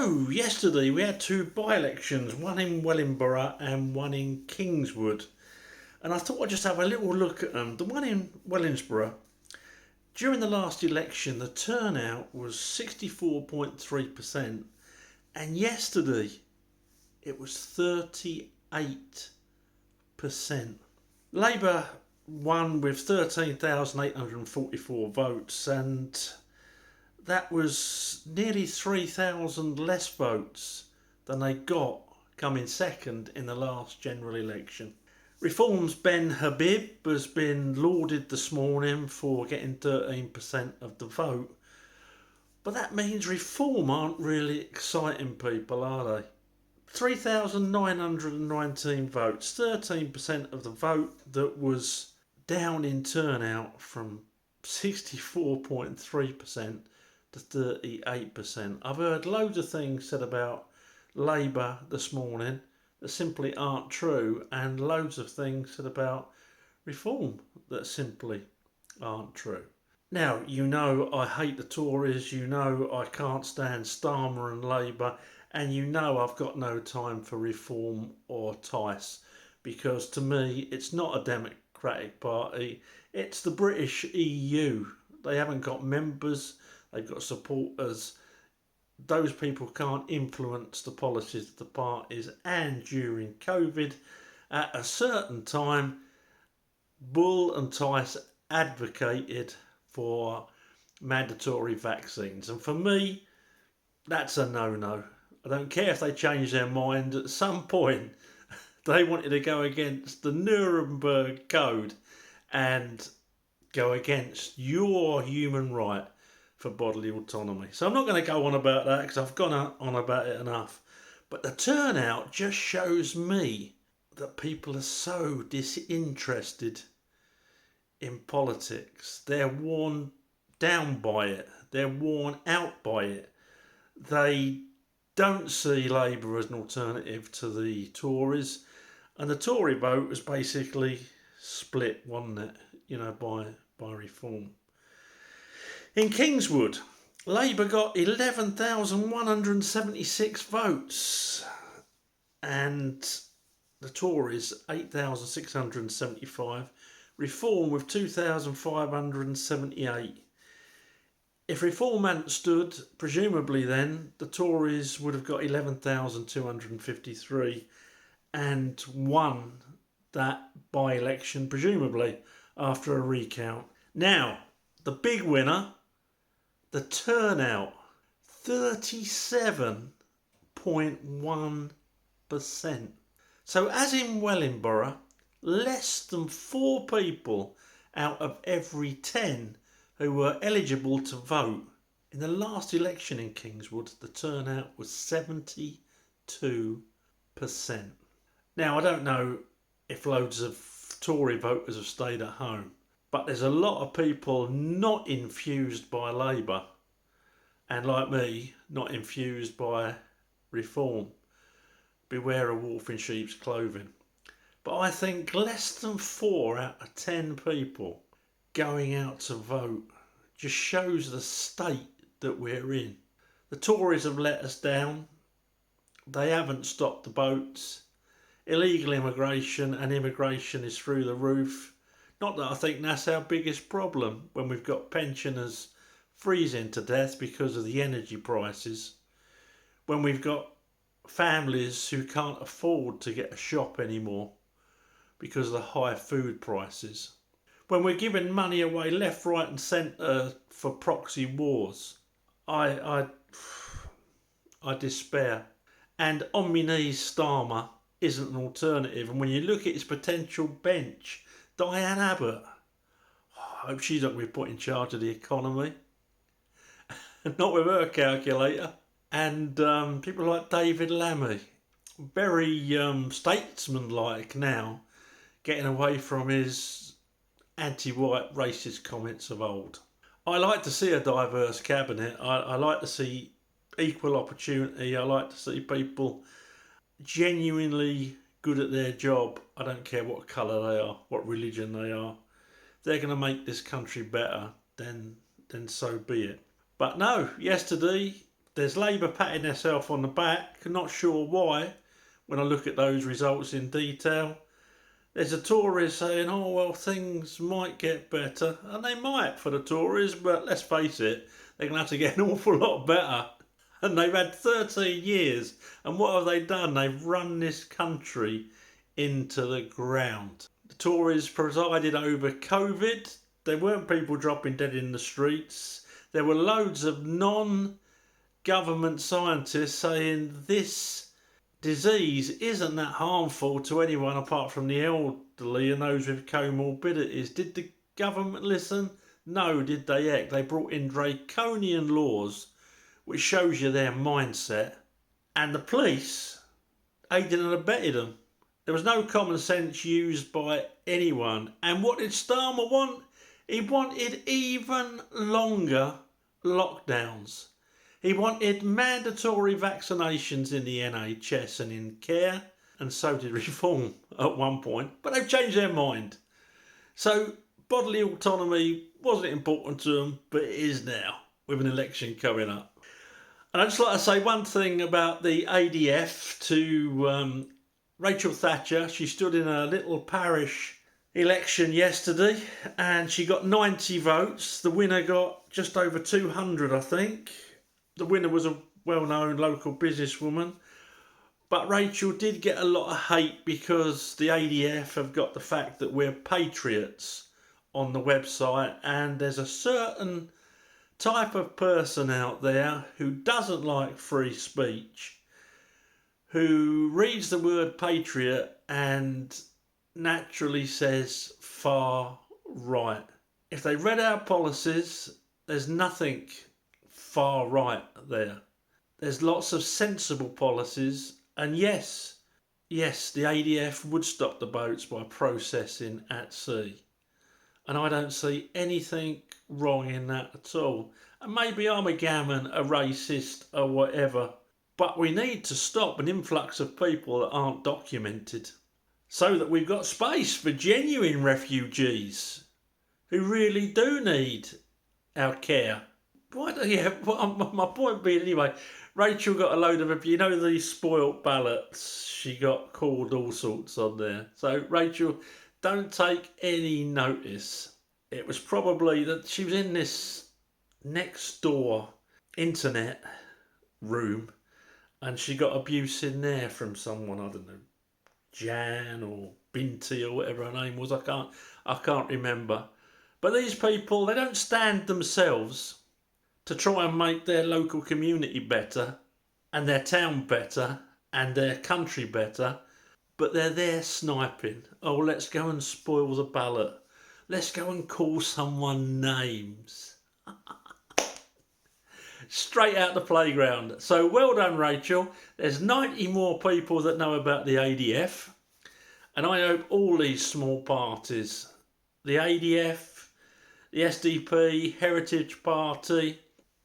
So, yesterday we had two by-elections, one in Wellingborough and one in Kingswood. And I thought I'd just have a little look at them. The one in Wellingborough, during the last election, the turnout was 64.3%, and yesterday it was 38%. Labour won with 13,844 votes, and that was nearly 3,000 less votes than they got coming second in the last general election. Reform's Ben Habib has been lauded this morning for getting 13% of the vote, but that means Reform aren't really exciting people, are they? 3,919 votes, 13% of the vote that was down in turnout from 64.3% to 38%. I've heard loads of things said about Labour this morning that simply aren't true, and loads of things said about Reform that simply aren't true. Now, you know I hate the Tories, you know I can't stand Starmer and Labour, and you know I've got no time for Reform or Tice, because to me it's not a democratic party, it's the British EU. They haven't got members, they've got supporters. Those people can't influence the policies of the parties, and during COVID, at a certain time, Bull and Tice advocated for mandatory vaccines. And for me, that's a no-no. I don't care if they change their mind. At some point, they wanted to go against the Nuremberg Code and go against your human right for bodily autonomy. So I'm not going to go on about that because I've gone on about it enough. But the turnout just shows me that people are so disinterested in politics. They're worn down by it. They're worn out by it. They don't see Labour as an alternative to the Tories. And the Tory vote was basically split, wasn't it? By Reform. In Kingswood, Labour got 11,176 votes and the Tories 8,675, Reform with 2,578. If Reform hadn't stood, presumably then, the Tories would have got 11,253 and won that by-election, presumably, after a recount. Now, the big winner, the turnout, 37.1%. So as in Wellingborough, less than 4 people out of every 10 who were eligible to vote. In the last election in Kingswood, the turnout was 72%. Now, I don't know if loads of Tory voters have stayed at home, but there's a lot of people not infused by Labour and, like me, not infused by Reform. Beware a wolf in sheep's clothing. But I think less than 4 out of 10 people going out to vote just shows the state that we're in. The Tories have let us down. They haven't stopped the boats. Illegal immigration and immigration is through the roof. Not that I think that's our biggest problem when we've got pensioners freezing to death because of the energy prices, when we've got families who can't afford to get a shop anymore because of the high food prices, when we're giving money away left, right and centre for proxy wars. I despair. And on my knees, Starmer isn't an alternative. And when you look at his potential bench, Diane Abbott, I hope she's not going to be put in charge of the economy. Not with her calculator. And people like David Lammy, very statesman-like now, getting away from his anti-white racist comments of old. I like to see a diverse cabinet. I like to see equal opportunity. I like to see people genuinely good at their job. I don't care what colour they are, what religion they are. If they're going to make this country better, then so be it. But no, yesterday There's Labour patting themselves on the back, not sure why, when I look at those results in detail. There's the Tories saying, oh, well, things might get better. And they might for the Tories, but let's face it, they're going to have to get an awful lot better. And they've had 13 years. And what have they done? They've run this country into the ground. The Tories presided over COVID. There weren't people dropping dead in the streets. There were loads of non-government scientists saying this disease isn't that harmful to anyone apart from the elderly and those with comorbidities. Did the government listen? No. Did they act? They brought in draconian laws, which shows you their mindset. And the police aided and abetted them. There was no common sense used by anyone. And what did Starmer want? He wanted even longer lockdowns. He wanted mandatory vaccinations in the NHS and in care, and so did Reform at one point, but they've changed their mind. So bodily autonomy wasn't important to them, but it is now, with an election coming up. And I'd just like to say one thing about the ADF to Rachel Thatcher. She stood in a little parish election yesterday and she got 90 votes. The winner got just over 200, I think. The winner was a well-known local businesswoman. But Rachel did get a lot of hate because the ADF have got the fact that we're patriots on the website, and there's a certain type of person out there who doesn't like free speech, who reads the word patriot and naturally says far right. If they read our policies, there's nothing far right there. There's lots of sensible policies, and yes, the ADF would stop the boats by processing at sea. And I don't see anything wrong in that at all. And maybe I'm a gammon, a racist, or whatever, but we need to stop an influx of people that aren't documented so that we've got space for genuine refugees who really do need our care. My point being anyway, Rachel got a load of, you know, these spoilt ballots, she got called all sorts on there. So Rachel, don't take any notice. It was probably that she was in this next door internet room and she got abuse in there from someone, I don't know, Jan or Binti or whatever her name was. I can't remember. But these people, they don't stand themselves to try and make their local community better and their town better and their country better, but they're there sniping. Oh, let's go and spoil the ballot. Let's go and call someone names. Straight out the playground. So well done, Rachel. There's 90 more people that know about the ADF, and I hope all these small parties, the ADF, the SDP, Heritage Party,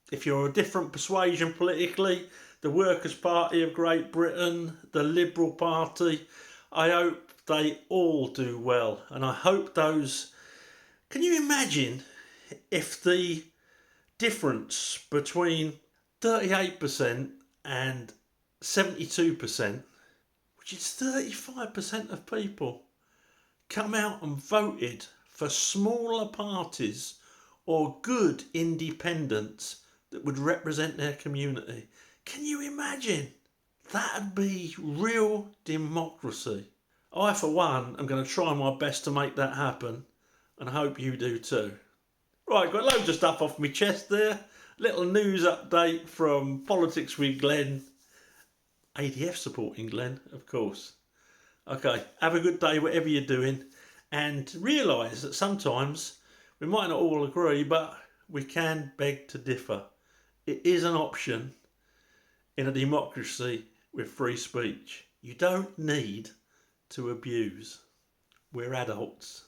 if you're a different persuasion politically, the Workers' Party of Great Britain, the Liberal Party, I hope they all do well. And I hope those... Can you imagine if the difference between 38% and 72%, which is 35% of people, come out and voted for smaller parties or good independents that would represent their community? Can you imagine? That'd be real democracy. I, for one, am going to try my best to make that happen, and I hope you do too. Right, got loads of stuff off my chest there. Little news update from Politics with Glenn. ADF supporting Glenn, of course. Okay, have a good day, whatever you're doing, and realise that sometimes we might not all agree, but we can beg to differ. It is an option in a democracy with free speech. You don't need to abuse. We're adults.